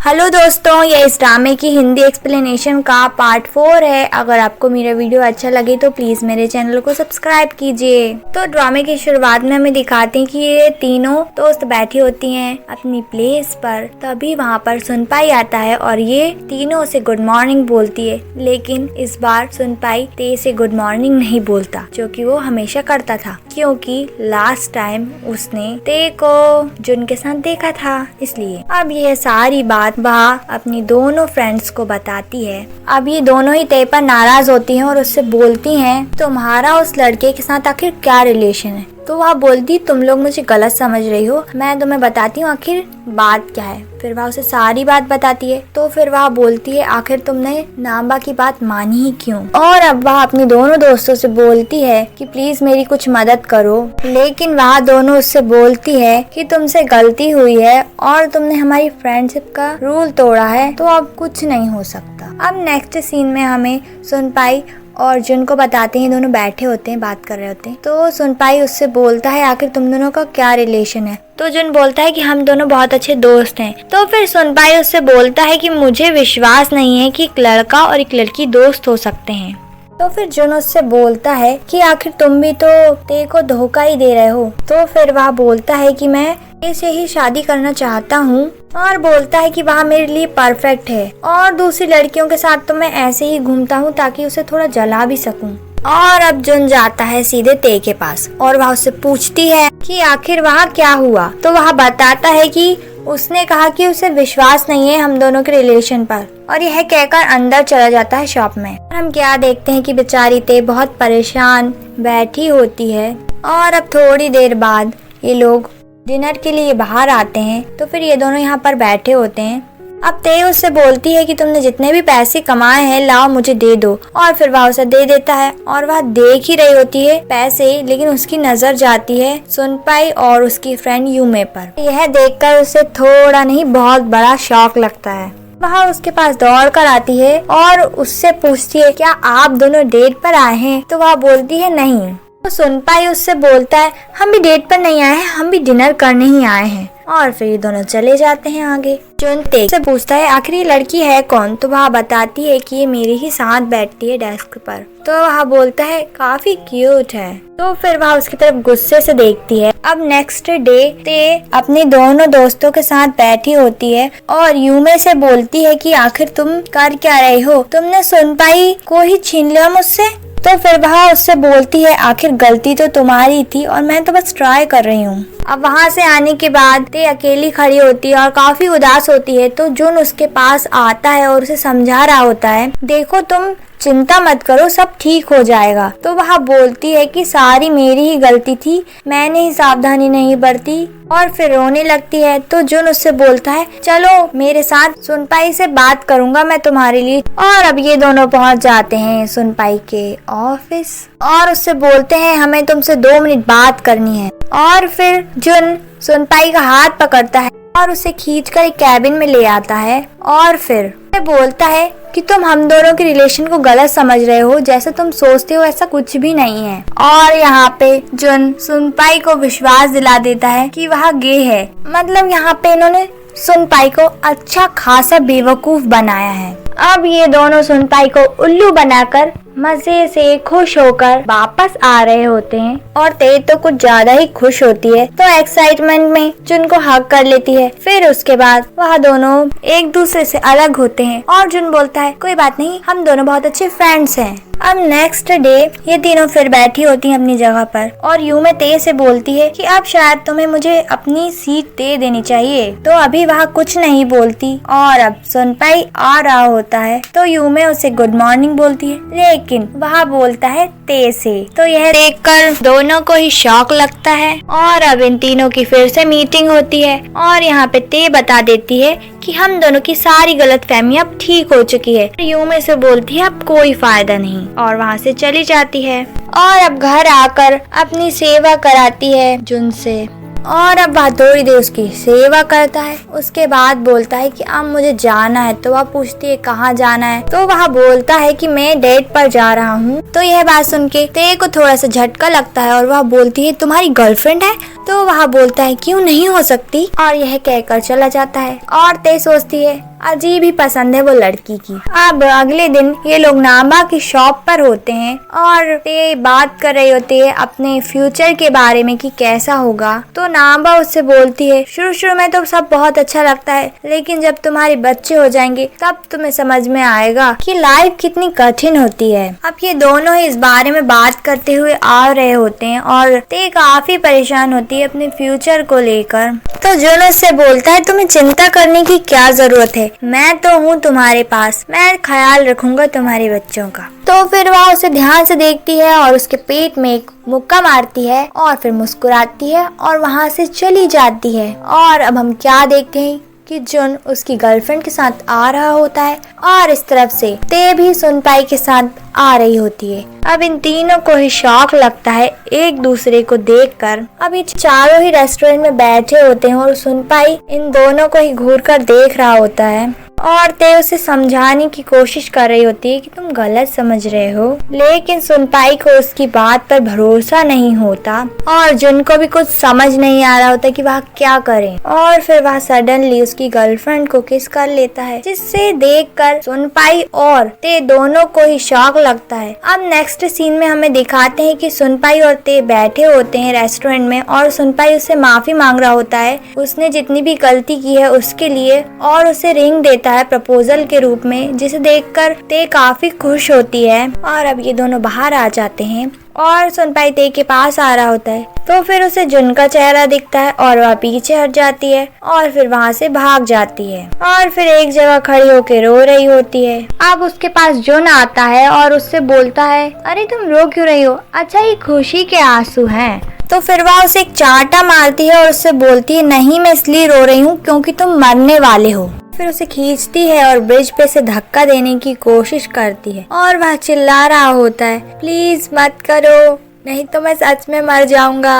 Hello दोस्तों, ये इस ड्रामे की हिंदी एक्सप्लेनेशन का पार्ट 4 है। अगर आपको मेरा वीडियो अच्छा लगे तो प्लीज मेरे चैनल को सब्सक्राइब कीजिए। तो ड्रामे की शुरुआत में हमें दिखाते हैं कि ये तीनों दोस्त बैठी होती हैं अपनी प्लेस पर। तभी वहाँ पर सुनपाई आता है और ये तीनों से गुड मॉर्निंग बोलती है, लेकिन इस बार सुनपाई ते से गुड मॉर्निंग नहीं बोलता, जो कि वो हमेशा करता था, क्योंकि लास्ट टाइम उसने ते को जुन के साथ देखा था, इसलिए। अब यह सारी बात वह अपनी दोनों फ्रेंड्स को बताती है। अब ये दोनों ही ते पर नाराज होती हैं और उससे बोलती हैं, तुम्हारा उस लड़के के साथ आखिर क्या रिलेशन है? तो वह बोलती, तुम लोग मुझे गलत समझ रही हो, मैं तुम्हें बताती हूँ आखिर बात क्या है। फिर वह उसे सारी बात बताती है। तो फिर वह बोलती है, आखिर तुमने नाम्बा की बात मानी ही क्यों? और अब वह अपनी दोनों दोस्तों से बोलती है कि प्लीज मेरी कुछ मदद करो, लेकिन वह दोनों उससे बोलती है कि तुमसे गलती हुई है और तुमने हमारी फ्रेंडशिप का रूल तोड़ा है, तो अब कुछ नहीं हो सकता। अब नेक्स्ट सीन में हमें सुनपाई और जुन को बताते हैं, दोनों बैठे होते हैं, बात कर रहे होते हैं। तो सुनपाई उससे बोलता है, आखिर तुम दोनों का क्या रिलेशन है? तो जुन बोलता है कि हम दोनों बहुत अच्छे दोस्त हैं। तो फिर सुनपाई उससे बोलता है कि मुझे विश्वास नहीं है कि एक लड़का और एक लड़की दोस्त हो सकते हैं। तो फिर जुन उससे बोलता है कि आखिर तुम भी तो ते को धोखा ही दे रहे हो। तो फिर वह बोलता है कि मैं इसे ही शादी करना चाहता हूँ, और बोलता है कि वह मेरे लिए परफेक्ट है और दूसरी लड़कियों के साथ तो मैं ऐसे ही घूमता हूँ ताकि उसे थोड़ा जला भी सकूं। और अब जुन जाता है सीधे ते के पास और वह उससे पूछती है कि आखिर वहाँ क्या हुआ। तो वह बताता है कि उसने कहा कि उसे विश्वास नहीं है हम दोनों के रिलेशन पर, और यह कहकर अंदर चला जाता है शॉप में। हम क्या देखते हैं कि बेचारी ते बहुत परेशान बैठी होती है। और अब थोड़ी देर बाद ये लोग डिनर के लिए बाहर आते हैं। तो फिर ये दोनों यहाँ पर बैठे होते हैं। अब ते उससे बोलती है कि तुमने जितने भी पैसे कमाए हैं लाओ मुझे दे दो, और फिर वह उसे दे देता है। और वह देख ही रही होती है पैसे, लेकिन उसकी नजर जाती है सुनपाई और उसकी फ्रेंड यूमे पर। यह देखकर उसे थोड़ा नहीं बहुत बड़ा शॉक लगता है। वह उसके पास दौड़ कर आती है और उससे पूछती है, क्या आप दोनों डेट पर आए हैं? तो वह बोलती है नहीं। तो सुनपाई उससे बोलता है, हम भी डेट पर नहीं आए हैं, हम भी डिनर करने ही आए हैं। और फिर ये दोनों चले जाते हैं आगे। जुन ते से पूछता है, आखिर ये लड़की है कौन? तो वह बताती है कि ये मेरे ही साथ बैठती है डेस्क पर। तो वह बोलता है, काफी क्यूट है। तो फिर वह उसकी तरफ गुस्से से देखती है। अब नेक्स्ट डे ते अपने दोनों दोस्तों के साथ बैठी होती है और यूमे से बोलती है कि आखिर तुम कर क्या रही हो? तुमने सुनपाई को ही छीन लिया मुझसे। तो फिर वह उससे बोलती है, आखिर गलती तो तुम्हारी थी और मैं तो बस ट्राई कर रही हूँ। अब वहाँ से आने के बाद ते अकेली खड़ी होती है और काफी उदास होती है। तो जुन उसके पास आता है और उसे समझा रहा होता है, देखो तुम चिंता मत करो, सब ठीक हो जाएगा। तो वह बोलती है कि सारी मेरी ही गलती थी, मैंने ही सावधानी नहीं बरती, और फिर रोने लगती है। तो जुन उससे बोलता है, चलो मेरे साथ, सुनपाई से बात करूंगा मैं तुम्हारे लिए। और अब ये दोनों पहुंच जाते हैं सुनपाई के ऑफिस और उससे बोलते हैं, हमें तुमसे 2 मिनट बात करनी है। और फिर जुन सुनपाई का हाथ पकड़ता है और उसे खींचकर एक कैबिन में ले आता है। और फिर बोलता है कि तुम हम दोनों के रिलेशन को गलत समझ रहे हो, जैसा तुम सोचते हो ऐसा कुछ भी नहीं है। और यहाँ पे जुन सुनपाई को विश्वास दिला देता है कि वह गे है। मतलब यहाँ पे इन्होंने सुनपाई को अच्छा खासा बेवकूफ बनाया है। अब ये दोनों सुनपाई को उल्लू बनाकर मजे से खुश होकर वापस आ रहे होते हैं, और ते तो कुछ ज्यादा ही खुश होती है। तो एक्साइटमेंट में जुन को हग कर लेती है। फिर उसके बाद वह दोनों एक दूसरे से अलग होते हैं और जुन बोलता है, कोई बात नहीं, हम दोनों बहुत अच्छे फ्रेंड्स हैं। अब नेक्स्ट डे ये तीनों फिर बैठी होती हैं अपनी जगह पर, और यूमे ते से बोलती है कि अब शायद तुम्हें मुझे अपनी सीट दे देनी चाहिए। तो अभी वह कुछ नहीं बोलती, और अब सुनपाई आ रहा होता है। तो यूमे उसे गुड मॉर्निंग बोलती है, लेकिन वह बोलता है ते से। तो यह देखकर दोनों को ही शॉक लगता है। और अब इन तीनों की फिर से मीटिंग होती है, और यहाँ पे ते बता देती है कि हम दोनों की सारी गलतफहमी अब ठीक हो चुकी है। यूमे से बोलती है, अब कोई फायदा नहीं, और वहाँ से चली जाती है। और अब घर आकर अपनी सेवा कराती है जुन से, और अब वह थोड़ी देर उसकी सेवा करता है। उसके बाद बोलता है कि अब मुझे जाना है। तो वह पूछती है, कहाँ जाना है? तो वह बोलता है कि मैं डेट पर जा रहा हूँ। तो यह बात सुन के ते को थोड़ा सा झटका लगता है और वह बोलती है, तुम्हारी गर्लफ्रेंड है? तो वह बोलता है, क्यों नहीं हो सकती, और यह कहकर चला जाता है। और ते सोचती है अजीब ही पसंद है वो लड़की की। अब अगले दिन ये लोग नांबा की शॉप पर होते हैं और ते बात कर रहे होते हैं अपने फ्यूचर के बारे में कि कैसा होगा। तो नांबा उससे बोलती है शुरू में तो सब बहुत अच्छा लगता है, लेकिन जब तुम्हारे बच्चे हो जाएंगे तब तुम्हें समझ में आएगा कि लाइफ कितनी कठिन होती है। अब ये दोनों ही इस बारे में बात करते हुए आ रहे होते हैं और ते काफी परेशान होती है अपने फ्यूचर को लेकर। तो जुन उससे बोलता है तुम्हें चिंता करने की क्या जरूरत है, मैं तो हूँ तुम्हारे पास, मैं ख्याल रखूंगा तुम्हारे बच्चों का। तो फिर वह उसे ध्यान से देखती है और उसके पेट में एक मुक्का मारती है और फिर मुस्कुराती है और वहाँ से चली जाती है। और अब हम क्या देखते हैं कि जुन उसकी गर्लफ्रेंड के साथ आ रहा होता है और इस तरफ से ते भी सुनपाई के साथ आ रही होती है। अब इन तीनों को ही शौक लगता है एक दूसरे को देखकर। अब ये चारों ही रेस्टोरेंट में बैठे होते हैं और सुनपाई इन दोनों को ही घूर कर देख रहा होता है और ते उसे समझाने की कोशिश कर रही होती है कि तुम गलत समझ रहे हो, लेकिन सुनपाई को उसकी बात पर भरोसा नहीं होता और जुन को भी कुछ समझ नहीं आ रहा होता कि वह क्या करे। और फिर वह सडनली उसकी गर्लफ्रेंड को किस कर लेता है, जिससे देखकर सुनपाई और ते दोनों को ही शौक लगता है। अब नेक्स्ट सीन में हमें दिखाते हैं कि सुनपाई और ते बैठे होते हैं रेस्टोरेंट में और सुनपाई उससे माफी मांग रहा होता है उसने जितनी भी गलती की है उसके लिए, और उसे रिंग देता है प्रपोजल के रूप में, जिसे देखकर ते काफी खुश होती है। और अब ये दोनों बाहर आ जाते हैं और सुनपाई ते के पास आ रहा होता है तो फिर उसे जुन का चेहरा दिखता है और वह पीछे हट जाती है और फिर वहाँ से भाग जाती है और फिर एक जगह खड़ी होकर रो रही होती है। अब उसके पास जुन आता है और उससे बोलता है अरे तुम रो क्यों रही हो, अच्छा ये खुशी के आंसू हैं। तो फिर वह उसे एक चांटा मारती है और उससे बोलती है नहीं मैं इसलिए रो रही हूँ क्योंकि तुम मरने वाले हो। फिर उसे खींचती है और ब्रिज पे से धक्का देने की कोशिश करती है और वह चिल्ला रहा होता है प्लीज मत करो, नहीं तो मैं सच में मर जाऊंगा।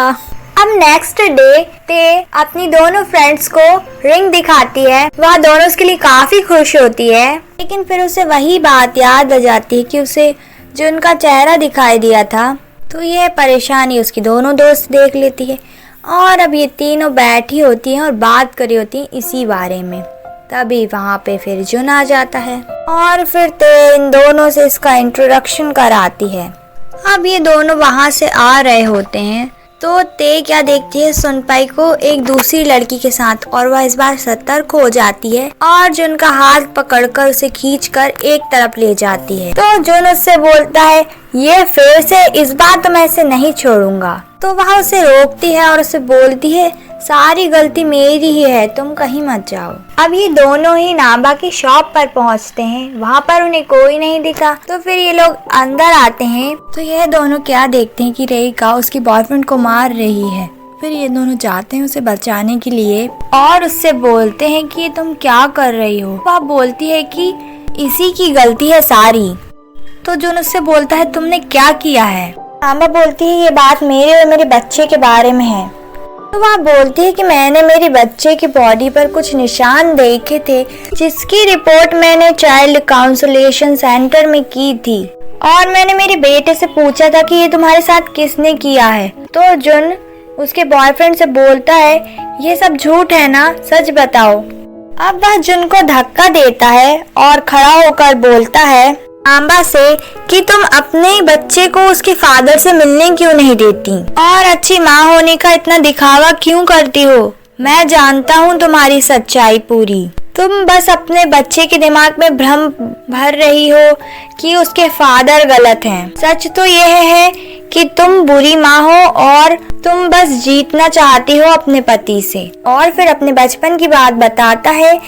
अब नेक्स्ट डे ते अपनी दोनों फ्रेंड्स को रिंग दिखाती है, वह दोनों उसके लिए काफी खुश होती है, लेकिन फिर उसे वही बात याद आ जाती है कि उसे जो उनका चेहरा दिखाई दिया था। तो यह परेशानी उसकी दोनों दोस्त देख लेती है और अब ये तीनों बैठी होती हैं और बात करी होती हैं इसी बारे में। तभी वहाँ पे फिर जुन आ जाता है और फिर ते इन दोनों से इसका इंट्रोडक्शन कराती है। अब ये दोनों वहाँ से आ रहे होते हैं तो ते क्या देखती है सुनपाई को एक दूसरी लड़की के साथ और वह इस बार सतर्क हो जाती है और जुन का हाथ पकड़कर उसे खींचकर एक तरफ ले जाती है। तो जुन उससे बोलता है ये फिर से, इस बार तो मैं इसे नहीं छोड़ूंगा। तो वह उसे रोकती है और उसे बोलती है सारी गलती मेरी ही है, तुम कहीं मत जाओ। अब ये दोनों ही नांबा की शॉप पर पहुंचते हैं, वहाँ पर उन्हें कोई नहीं दिखा तो फिर ये लोग अंदर आते हैं तो यह दोनों क्या देखते हैं कि रेका उसके बॉयफ्रेंड को मार रही है। फिर ये दोनों जाते हैं उसे बचाने के लिए और उससे बोलते हैं कि तुम क्या कर रही हो। वह बोलती है कि इसी की गलती है सारी। तो जुन उससे बोलता है तुमने क्या किया है। नांबा बोलती है ये बात मेरे और मेरे बच्चे के बारे में है। तो वह बोलती है कि मैंने मेरे बच्चे की बॉडी पर कुछ निशान देखे थे जिसकी रिपोर्ट मैंने चाइल्ड काउंसलेशन सेंटर में की थी और मैंने मेरे बेटे से पूछा था कि ये तुम्हारे साथ किसने किया है। तो जुन उसके बॉयफ्रेंड से बोलता है ये सब झूठ है ना, सच बताओ। अब वह जुन को धक्का देता है और खड़ा होकर बोलता है नांबा से कि तुम अपने बच्चे को उसके फादर से मिलने क्यों नहीं देती और अच्छी माँ होने का इतना दिखावा क्यों करती हो। मैं जानता हूँ तुम्हारी सच्चाई पूरी, तुम बस अपने बच्चे के दिमाग में भ्रम भर रही हो कि उसके फादर गलत हैं। सच तो यह है कि तुम बुरी माँ हो और तुम बस जीतना चाहती हो अपने पति से। और फिर अपने बचपन की बात बताता है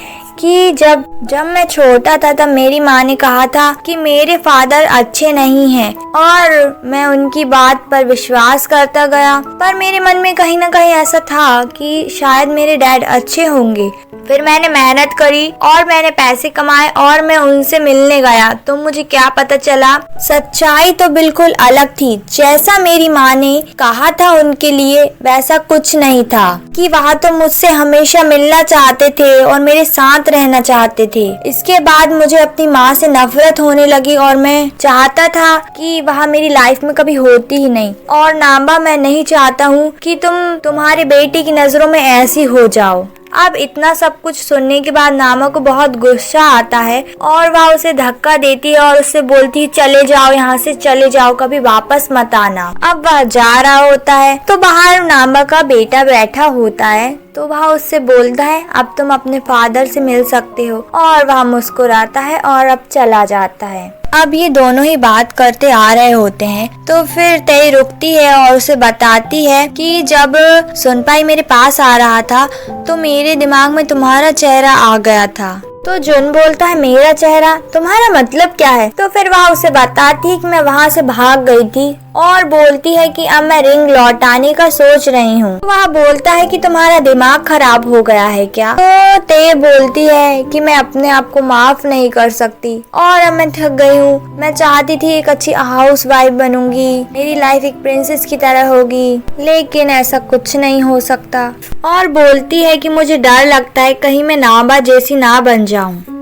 कि जब मैं छोटा था तब मेरी माँ ने कहा था कि मेरे फादर अच्छे नहीं हैं और मैं उनकी बात पर विश्वास करता गया, पर मेरे मन में कहीं ना कहीं ऐसा था कि शायद मेरे डैड अच्छे होंगे। फिर मैंने मेहनत करी और मैंने पैसे कमाए और मैं उनसे मिलने गया तो मुझे क्या पता चला सच्चाई तो बिल्कुल अलग थी। जैसा मेरी माँ ने कहा था उनके लिए वैसा कुछ नहीं था, कि वह तो मुझसे हमेशा मिलना चाहते थे और मेरे साथ रहना चाहते थे। इसके बाद मुझे अपनी माँ से नफरत होने लगी और मैं चाहता था कि वह मेरी लाइफ में कभी होती ही नहीं। और नांबा मैं नहीं चाहता हूँ कि तुम तुम्हारे बेटे की नजरों में ऐसी हो जाओ। अब इतना सब कुछ सुनने के बाद नामा को बहुत गुस्सा आता है और वह उसे धक्का देती है और उससे बोलती है चले जाओ, यहाँ से चले जाओ, कभी वापस मत आना। अब वह जा रहा होता है तो बाहर नामा का बेटा बैठा होता है, तो वह उससे बोलता है अब तुम अपने फादर से मिल सकते हो, और वह मुस्कुराता है और अब चला जाता है। अब ये दोनों ही बात करते आ रहे होते हैं, तो फिर तेई रुकती है और उसे बताती है कि जब सुनपाई मेरे पास आ रहा था तो मेरे दिमाग में तुम्हारा चेहरा आ गया था। तो जुन बोलता है मेरा चेहरा, तुम्हारा मतलब क्या है? तो फिर वह उसे बताती है कि मैं वहाँ से भाग गई थी, और बोलती है कि अब मैं रिंग लौटाने का सोच रही हूँ। वह बोलता है कि तुम्हारा दिमाग खराब हो गया है क्या? तो ते बोलती है कि मैं अपने आप को माफ नहीं कर सकती और अब मैं थक गई हूँ। मैं चाहती थी एक अच्छी हाउस वाइफ बनूंगी, मेरी लाइफ एक प्रिंसेस की तरह होगी, लेकिन ऐसा कुछ नहीं हो सकता। और बोलती है कि मुझे डर लगता है कहीं मैं नाबा जैसी ना बन जाऊं।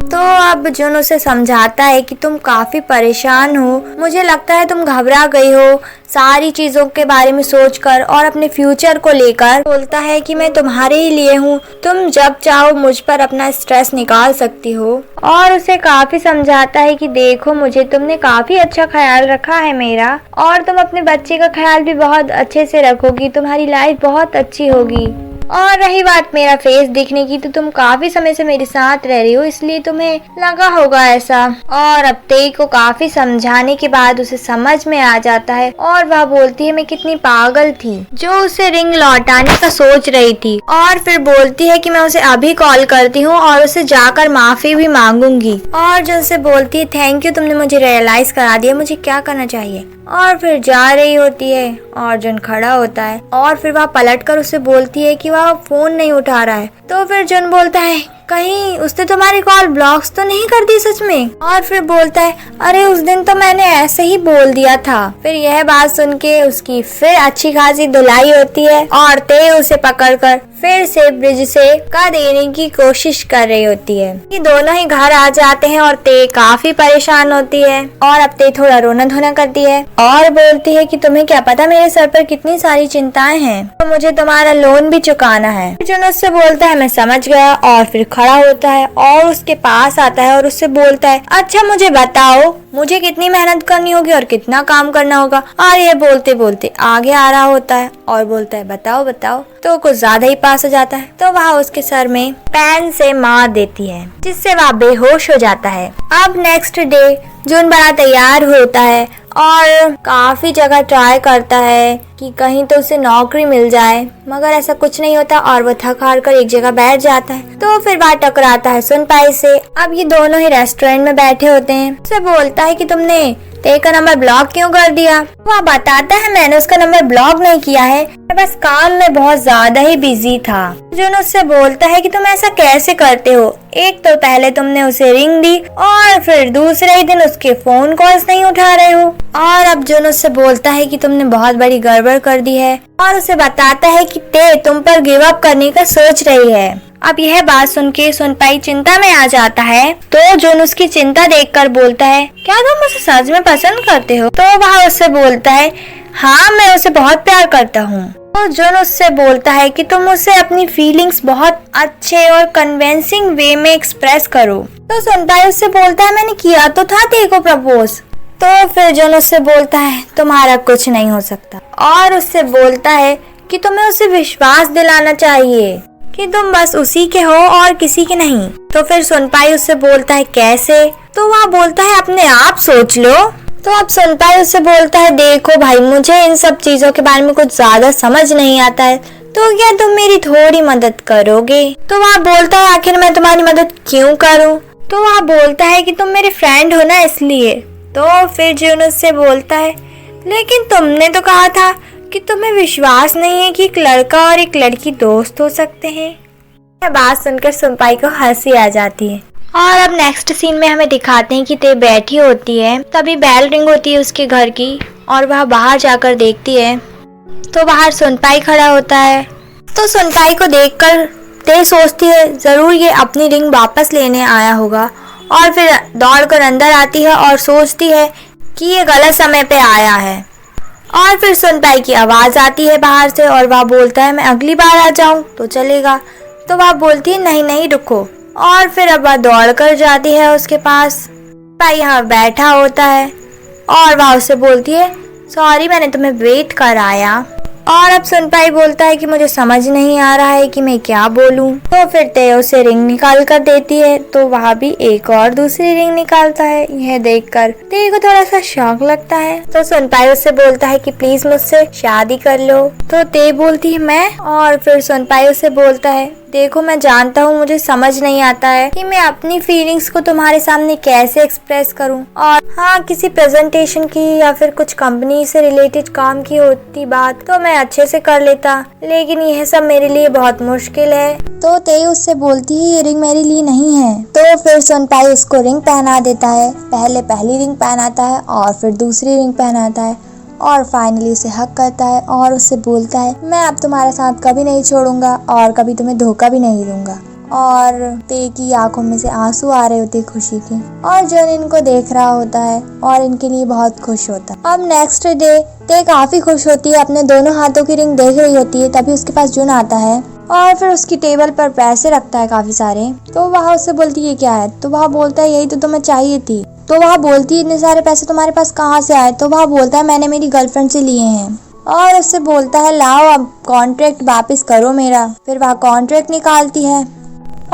तो अब जुन उसे समझाता है कि तुम काफी परेशान हो, मुझे लगता है तुम घबरा गई हो सारी चीजों के बारे में सोचकर और अपने फ्यूचर को लेकर। बोलता है कि मैं तुम्हारे ही लिए हूँ, तुम जब चाहो मुझ पर अपना स्ट्रेस निकाल सकती हो। और उसे काफी समझाता है कि देखो मुझे तुमने काफी अच्छा ख्याल रखा है मेरा, और तुम अपने बच्चे का ख्याल भी बहुत अच्छे से रखोगी, तुम्हारी लाइफ बहुत अच्छी होगी। और रही बात मेरा फेस दिखने की, तो तुम काफी समय से मेरे साथ रह रही हो, इसलिए तुम्हें लगा होगा ऐसा। और अब तेई को काफी समझाने के बाद उसे समझ में आ जाता है और वह बोलती है मैं कितनी पागल थी जो उसे रिंग लौटाने का सोच रही थी। और फिर बोलती है कि मैं उसे अभी कॉल करती हूँ और उसे जाकर माफी भी मांगूंगी। और जो उसे बोलती है थैंक यू, तुमने मुझे रियलाइज करा दिया मुझे क्या करना चाहिए। और फिर जा रही होती है और जुन खड़ा होता है और फिर वह पलटकर उसे बोलती है कि वह फोन नहीं उठा रहा है। तो फिर जुन बोलता है कहीं उसने तुम्हारी कॉल ब्लॉक्स तो नहीं कर दी सच में? और फिर बोलता है अरे उस दिन तो मैंने ऐसे ही बोल दिया था। फिर यह बात सुन के उसकी फिर अच्छी खासी धुलाई होती है और ते उसे पकड़कर फिर से ब्रिज से का देने की कोशिश कर रही होती है। ये दोनों ही घर आ जाते हैं और ते काफी परेशान होती है और अब ते थोड़ा रोना धोना करती है और बोलती है कि तुम्हें क्या पता मेरे सर पर कितनी सारी चिंताएं हैं, तो मुझे तुम्हारा लोन भी चुकाना है। जुन उससे बोलता है मैं समझ गया, और फिर खड़ा होता है और उसके पास आता है और उससे बोलता है अच्छा मुझे बताओ मुझे कितनी मेहनत करनी होगी और कितना काम करना होगा। और ये बोलते बोलते आगे आ रहा होता है और बोलता है बताओ बताओ। तो कुछ ज्यादा ही पास हो जाता है तो वह उसके सर में पेन से मार देती है जिससे वह बेहोश हो जाता है। अब नेक्स्ट डे जुन बड़ा तैयार होता है और काफी जगह ट्राई करता है कि कहीं तो उसे नौकरी मिल जाए, मगर ऐसा कुछ नहीं होता और वो थक हार कर एक जगह बैठ जाता है। तो फिर वह टकराता है सुनपाई से। अब ये दोनों ही रेस्टोरेंट में बैठे होते हैं। उसे बोलता है कि तुमने ते का नंबर ब्लॉक क्यों कर दिया? वह बताता है मैंने उसका नंबर ब्लॉक नहीं किया है, मैं बस काम में बहुत ज्यादा ही बिजी था। जुन उससे बोलता है कि तुम ऐसा कैसे करते हो, एक तो पहले तुमने उसे रिंग दी और फिर दूसरे ही दिन उसके फोन कॉल्स नहीं उठा रहे हो। और अब जुन उससे बोलता है कि तुमने बहुत बड़ी गड़बड़ कर दी है और उसे बताता है कि ते तुम पर गिव अप करने का सोच रही है। अब यह बात सुन के सुनपाई चिंता में आ जाता है तो जुन उसकी चिंता देखकर बोलता है क्या तुम उसे सच में पसंद करते हो? तो वह उससे बोलता है हाँ मैं उसे बहुत प्यार करता हूँ। तो जुन उससे बोलता है कि तुम उसे अपनी फीलिंग्स बहुत अच्छे और कन्विंसिंग वे में एक्सप्रेस करो। तो सुनपाई उससे बोलता है मैंने किया तो था ते को प्रपोज। तो फिर जुन उससे बोलता है तुम्हारा कुछ नहीं हो सकता और उससे बोलता है कि तुम्हें उसे विश्वास दिलाना चाहिए कि तुम बस उसी के हो और किसी के नहीं। तो फिर सुनपाई उससे बोलता है कैसे? तो वह बोलता है अपने आप सोच लो। तो अब सुनपाई उससे बोलता है देखो भाई मुझे इन सब चीजों के बारे में कुछ ज्यादा समझ नहीं आता है, तो क्या तुम मेरी थोड़ी मदद करोगे? तो वह बोलता है आखिर मैं तुम्हारी मदद क्यों करूं? तो वह बोलता है कि तुम मेरे फ्रेंड हो ना इसलिए। तो फिर जुन उससे बोलता है लेकिन तुमने तो कहा था कि तुम्हें विश्वास नहीं है कि एक लड़का और एक लड़की दोस्त हो सकते हैं। यह बात सुनकर सुनपाई को हंसी आ जाती है। और अब नेक्स्ट सीन में हमें दिखाते हैं कि ते बैठी होती है, तभी बेल रिंग होती है उसके घर की और वह बाहर जाकर देखती है तो बाहर सुनपाई खड़ा होता है। तो सुनपाई को देखकर ते सोचती है जरूर ये अपनी रिंग वापस लेने आया होगा और फिर दौड़कर अंदर आती है और सोचती है कि ये गलत समय पे आया है। और फिर सुनपाई की आवाज आती है बाहर से और वह बोलता है मैं अगली बार आ जाऊं तो चलेगा। तो वह बोलती है नहीं नहीं रुको, और फिर अब वह दौड़ कर जाती है उसके पास। भाई यहाँ बैठा होता है और वह उससे बोलती है सॉरी मैंने तुम्हें वेट कराया। और अब सुनपाई बोलता है कि मुझे समझ नहीं आ रहा है कि मैं क्या बोलूं। तो फिर तेयो से रिंग निकाल कर देती है, तो वहाँ भी एक और दूसरी रिंग निकालता है। यह देखकर तेयो को थोड़ा सा शौक लगता है, तो सुनपाई उससे बोलता है कि प्लीज मुझसे शादी कर लो। तो ते बोलती है मैं, और फिर सुनपाई उससे बोलता है देखो मैं जानता हूँ मुझे समझ नहीं आता है कि मैं अपनी फीलिंग्स को तुम्हारे सामने कैसे एक्सप्रेस करूँ, और हाँ किसी प्रेजेंटेशन की या फिर कुछ कंपनी से रिलेटेड काम की होती बात तो मैं अच्छे से कर लेता, लेकिन यह सब मेरे लिए बहुत मुश्किल है। तो ते उससे बोलती है ये रिंग मेरे लिए नहीं है। तो फिर सुनपाई उसको रिंग पहना देता है। पहले पहली रिंग पहनाता है और फिर दूसरी रिंग पहनाता है और फाइनली उसे हक करता है और उससे बोलता है मैं अब तुम्हारे साथ कभी नहीं छोड़ूंगा और कभी तुम्हें धोखा भी नहीं दूंगा। और ते की आंखों में से आंसू आ रहे होते खुशी के, और जन इनको देख रहा होता है और इनके लिए बहुत खुश होता है। अब नेक्स्ट डे ते काफी खुश होती है, अपने दोनों हाथों की रिंग देख रही होती है, तभी उसके पास जुन आता है और फिर उसकी टेबल पर पैसे रखता है काफी सारे। तो वह उससे बोलती है क्या है, तो वह बोलता है यही तो तुम्हें चाहिए थी। तो वह बोलती है इतने सारे पैसे तुम्हारे पास कहाँ से आए, तो वह बोलता है मैंने मेरी गर्लफ्रेंड से लिए हैं। और उससे बोलता है लाओ अब कॉन्ट्रैक्ट वापस करो मेरा। फिर वह कॉन्ट्रैक्ट निकालती है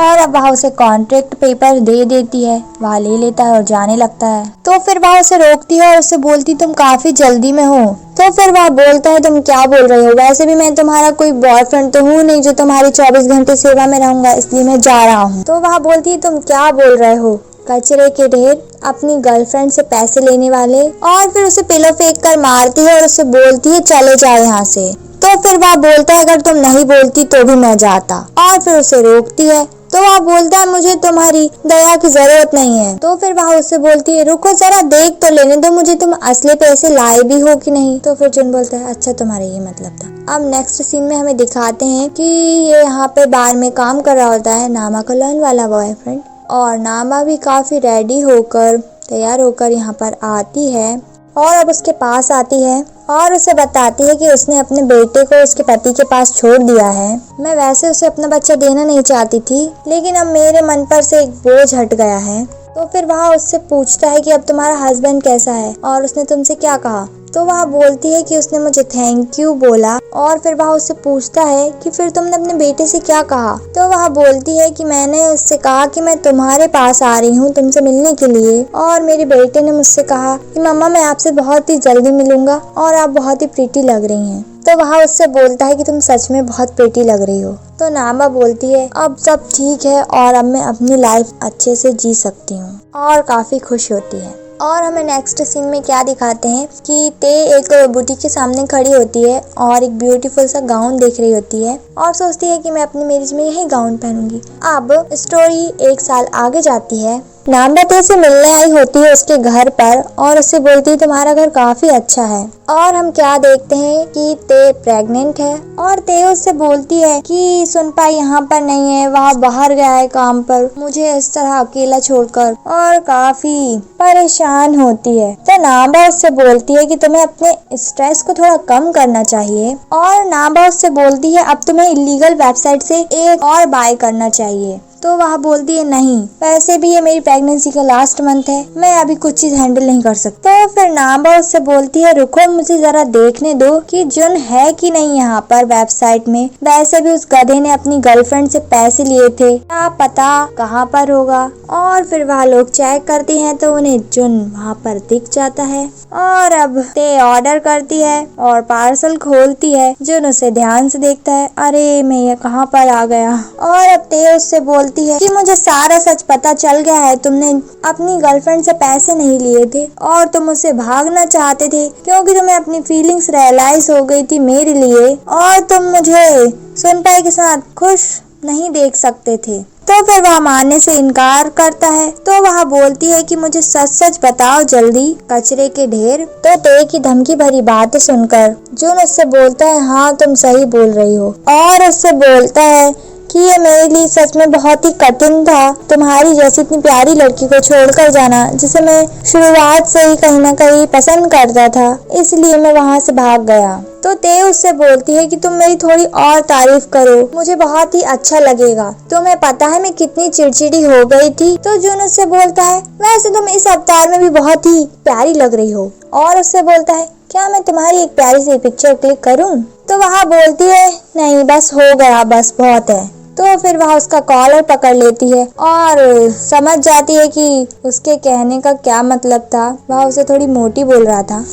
और अब वह उसे कॉन्ट्रैक्ट पेपर दे देती है। वह ले लेता है और जाने लगता है। तो फिर वह उसे रोकती है और उससे बोलती तुम काफी जल्दी में हो। तो फिर वह बोलता है तुम क्या बोल रहे हो, वैसे भी मैं तुम्हारा कोई बॉयफ्रेंड तो हूँ नहीं जो तुम्हारी 24 घंटे सेवा में रहूंगा, इसलिए मैं जा रहा हूँ। तो वह बोलती है तुम क्या बोल रहे हो, कचरे के ढेर, अपनी गर्लफ्रेंड से पैसे लेने वाले। और फिर उसे पिलो फेंक कर मारती है और उससे बोलती है चले जाओ यहाँ से। तो फिर वह बोलता है अगर तुम नहीं बोलती तो भी मैं जाता, और फिर उसे रोकती है। तो वह बोलता है मुझे तुम्हारी दया की जरूरत नहीं है। तो फिर वह उससे बोलती है रुको जरा देख तो लेने दो मुझे तुम असली पैसे लाए भी हो कि नहीं। तो फिर जुन बोलता है अच्छा तुम्हारा ये मतलब था। अब नेक्स्ट सीन में हमें दिखाते हैं कि ये यहाँ पे बार में काम कर रहा होता है नामा का लर्न वाला बॉयफ्रेंड, और नामा भी काफी रेडी होकर तैयार होकर यहाँ पर आती है और अब उसके पास आती है और उसे बताती है कि उसने अपने बेटे को उसके पति के पास छोड़ दिया है। मैं वैसे उसे अपना बच्चा देना नहीं चाहती थी, लेकिन अब मेरे मन पर से एक बोझ हट गया है। तो फिर वह उससे पूछता है कि अब तुम्हारा हस्बैंड कैसा है और उसने तुमसे क्या कहा। तो वह बोलती है कि उसने मुझे थैंक यू बोला। और फिर वह उससे पूछता है कि फिर तुमने अपने बेटे से क्या कहा। तो वह बोलती है कि मैंने उससे कहा कि मैं तुम्हारे पास आ रही हूँ तुमसे मिलने के लिए, और मेरे बेटे ने मुझसे कहा कि मम्मा मैं आपसे बहुत ही जल्दी मिलूंगा और आप बहुत ही प्रीटी लग रही हैं। तो वह उससे बोलता है कि तुम सच में बहुत प्रीटी लग रही हो। तो नामा बोलती है अब सब ठीक है और अब मैं अपनी लाइफ अच्छे से जी सकती हूँ, और काफी खुश होती है। और हमें नेक्स्ट सीन में क्या दिखाते हैं कि ते एक बुटीक के सामने खड़ी होती है और एक ब्यूटीफुल सा गाउन देख रही होती है और सोचती है कि मैं अपनी मैरिज में यही गाउन पहनूंगी। अब स्टोरी 1 साल आगे जाती है। नाम्बा ते से मिलने आई होती है उसके घर पर और उससे बोलती है तुम्हारा घर काफी अच्छा है। और हम क्या देखते हैं कि ते प्रेग्नेंट है और ते उससे बोलती है कि सुनपाई यहाँ पर नहीं है, वहाँ बाहर गया है काम पर, मुझे इस तरह अकेला छोड़कर, और काफी परेशान होती है। तो नाम्बा उससे बोलती है कि तुम्हें अपने स्ट्रेस को थोड़ा कम करना चाहिए, और नाम्बा उससे बोलती है अब तुम्हें इलीगल वेबसाइट से एक और बाय करना चाहिए। तो वह बोलती है नहीं, वैसे भी ये मेरी प्रेगनेंसी का लास्ट मंथ है, मैं अभी कुछ चीज हैंडल नहीं कर सकती। तो फिर नाम्बा उससे बोलती है रुको मुझे जरा देखने दो कि जुन है कि नहीं यहाँ पर वेबसाइट में। वैसे भी उस गधे ने अपनी गर्लफ्रेंड से पैसे लिए थे, क्या पता कहाँ पर होगा। और फिर वह लोग चेक करती हैं तो उन्हें जुन वहाँ पर दिख जाता है। और अब ते ऑर्डर करती है और पार्सल खोलती है। जुन उसे ध्यान से देखता है, अरे मैं ये कहाँ पर आ गया। और अब ते उससे बोलती है कि मुझे सारा सच पता चल गया है, तुमने अपनी गर्लफ्रेंड से पैसे नहीं लिए थे और तुम उससे भागना चाहते थे क्योंकि तुम्हें अपनी फीलिंग्स रियलाइज हो गई थी मेरे लिए, और तुम मुझे सुनपाई के साथ खुश नहीं देख सकते थे। तो फिर वह मानने से इनकार करता है। तो वह बोलती है कि मुझे सच सच बताओ जल्दी, कचरे के ढेर। तो ते की धमकी भरी बातें सुनकर जुन उससे बोलता है हाँ तुम सही बोल रही हो, और उससे बोलता है कि ये मेरे लिए सच में बहुत ही कठिन था, तुम्हारी जैसी इतनी प्यारी लड़की को छोड़कर जाना, जिसे मैं शुरुआत से ही कहीं ना कहीं पसंद करता था, इसलिए मैं वहाँ से भाग गया। तो ते उससे बोलती है कि तुम मेरी थोड़ी और तारीफ करो, मुझे बहुत ही अच्छा लगेगा। तुम्हें पता है मैं कितनी चिड़चिड़ी हो गई थी। तो जून उससे बोलता है वैसे तुम इस अवतार में भी बहुत ही प्यारी लग रही हो, और उससे बोलता है क्या मैं तुम्हारी एक प्यारी सी पिक्चर क्लिक करूं? तो वह बोलती है नहीं बस हो गया, बस बहुत है। तो फिर वह उसका कॉलर पकड़ लेती है और समझ जाती है कि उसके कहने का क्या मतलब था। वह उसे थोड़ी मोटी बोल रहा था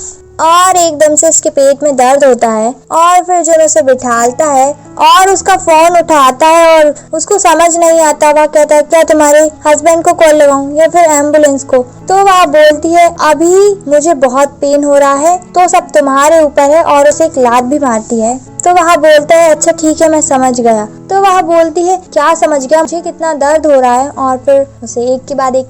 और एकदम से उसके पेट में दर्द होता है और फिर जो उसे बिठालता है और उसका फोन उठाता है और उसको समझ नहीं आता। वह कहता है क्या तुम्हारे हस्बैंड को कॉल लगाऊं या फिर एम्बुलेंस को? तो वह बोलती है अभी मुझे बहुत पेन हो रहा है, तो सब तुम्हारे ऊपर है, और उसे एक लात भी मारती है। तो वह बोलता है अच्छा ठीक है मैं समझ गया। तो वह बोलती है क्या समझ गया, मुझे कितना दर्द हो रहा है, और फिर उसे एक के बाद एक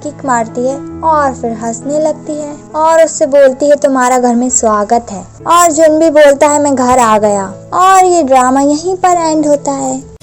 किक मारती है और फिर हंसने लगती है और उससे बोलती है तुम्हारा घर में स्वागत है। और जुन भी बोलता है मैं घर आ गया। और ये ड्रामा यहीं पर एंड होता है।